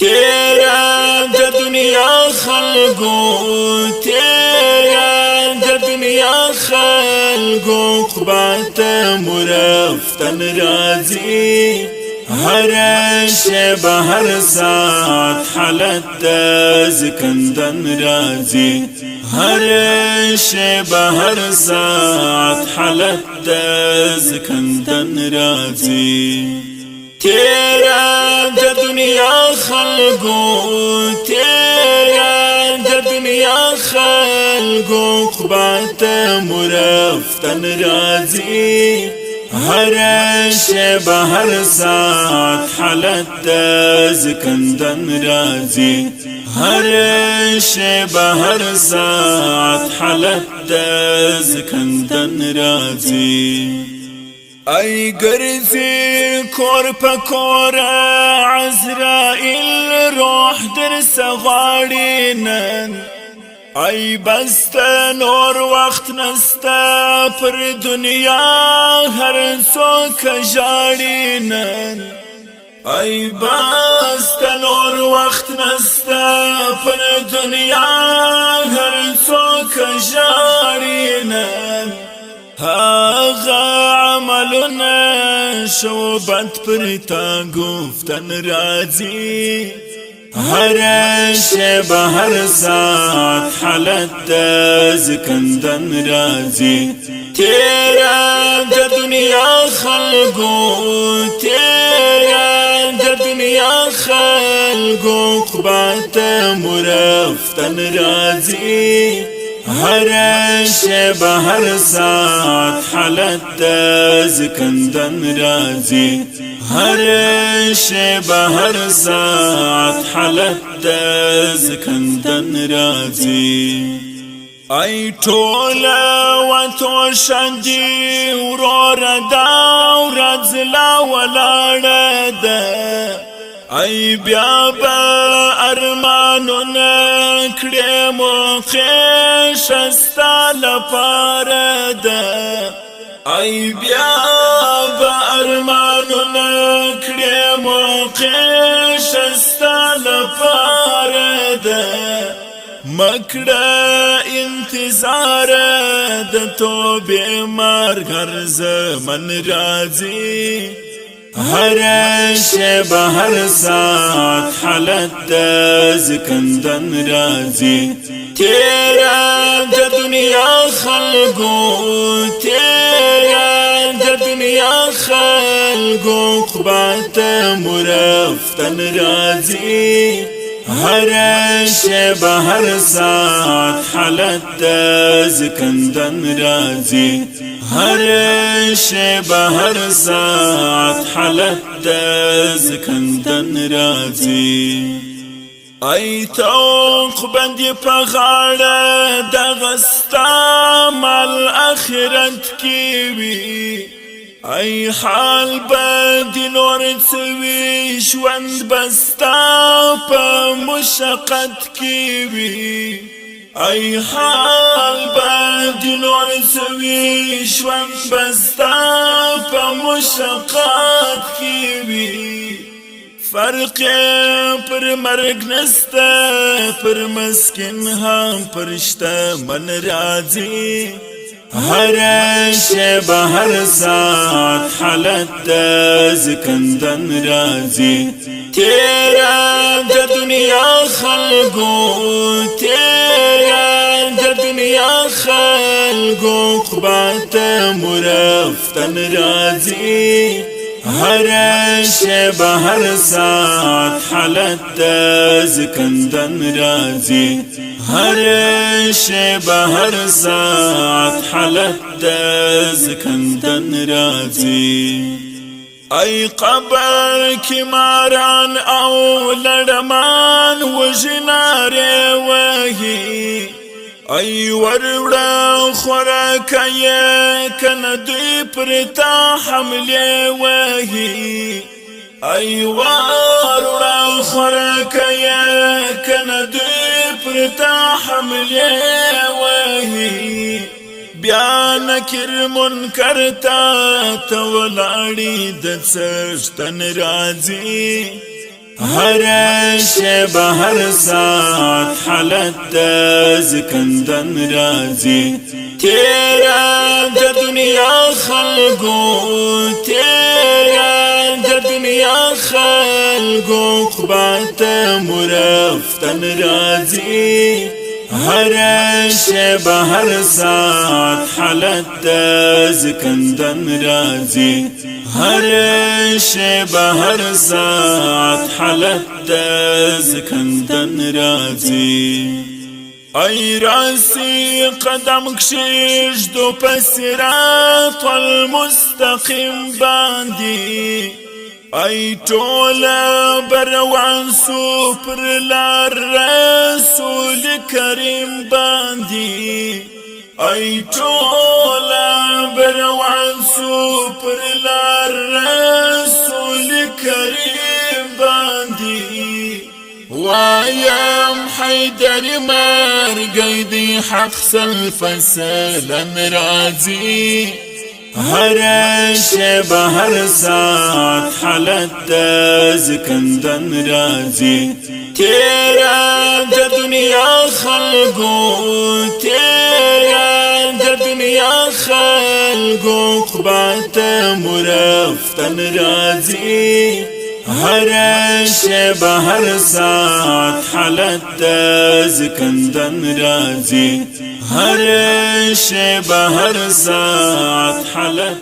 تیرا د دنیا خلقو تیرا د دنیا خلقو قبات مرفتن رازی هر شب هر ساعت حالت زکندن رازی هر شب هر ساعت حالت زکندن رازی تیرا د دنیا خلقو تیرا د دنیا خلقو قبات مرفتن رازی هر شب هر ساعت حالت زکندن رازی هر شب هر ساعت حالت زکندن رازی ای گرزی کور پکور عزرائیل روح در سغاڑینن ای بست نور وقت نستا پر دنیا هر سوک جاڑینن ای بست نور وقت نستا پر دنیا هر سوک جاڑینن هاغا عملنا شوبت پر تا گفتن رازی هر شب هر ساعت حالت زکندن رازی تیرا د دنیا خلقو تیرا د دنیا خلقو قبات مرفتن رازی هر شب هر ساعت حالت زکندن رازی هر شب هر ساعت حالت زکندن رازی ای طولا و تو شندی ورور دا و رزلا ولاړه ده ای بیا با ارمانونه کړې موخه شستا لپاره ده ای بیا با ارمانونه کړې موخه شستا لپاره ده مکړه انتظار د توبې مرګ هر زمن راځي هر شب هر ساعت حالت زکندن رازی تیرا د دنیا خلقو تیرا د دنیا خلقو قبات مرفتن رازی هر شب هر ساعت حالت زکندن رازی هر شب هر ساعت حالت زکندن رازی ای توق بندی پغاړه د غستا مال اخرت کی وی ای حال بد نور سوي ژوند بستا په مشقت کی وی ای حال بد نور سوي ژوند بستا په مشقت کی وی فرق پر مرګ نسته پر مسکین هم پرشته من راځي هر شب هر ساعت حالت زکندن رازی تیرا د دنیا خلقو تیرا د دنیا خلقو قبات مرفتن رازی هر شب هر ساعت حالت زکندن رازی هر شب هر ساعت حالت زکندن رازی ای قبر کی ماران او لړمان وژناره وهی ای وروړه خوراکه کنه دوی پرتا حمله وهی ای وروړه خوراکه کنه دوی پرتا حمله وهی بیا نکر منکر تا تولاړي د سشتن راځي هر شب هر ساعت حالت زکندن رازی تیرا د دنیا خلقو تیرا د دنیا خلقو قبات مرفتن رازی هر شب هر ساعت حالت زکندن رازی هر شب هر ساعت حالت زکندن رازی ای راسی قدم کشیش دو پسرات المستقیم باندی ای تولا بروان سوپر لار رسول کریم باندی ای تولا بروان سوپر لار رسول کریم باندی وایم حیدر مرگی دی حق سلفسلن رازی هر شب هر ساعت حالت زکندن رازی تیرا د دنیا خلقو تیرا د دنیا خلقو قبات مرفتن رازی هر شب هر ساعت حالت زکندن رازی هر شب هر ساعت حالت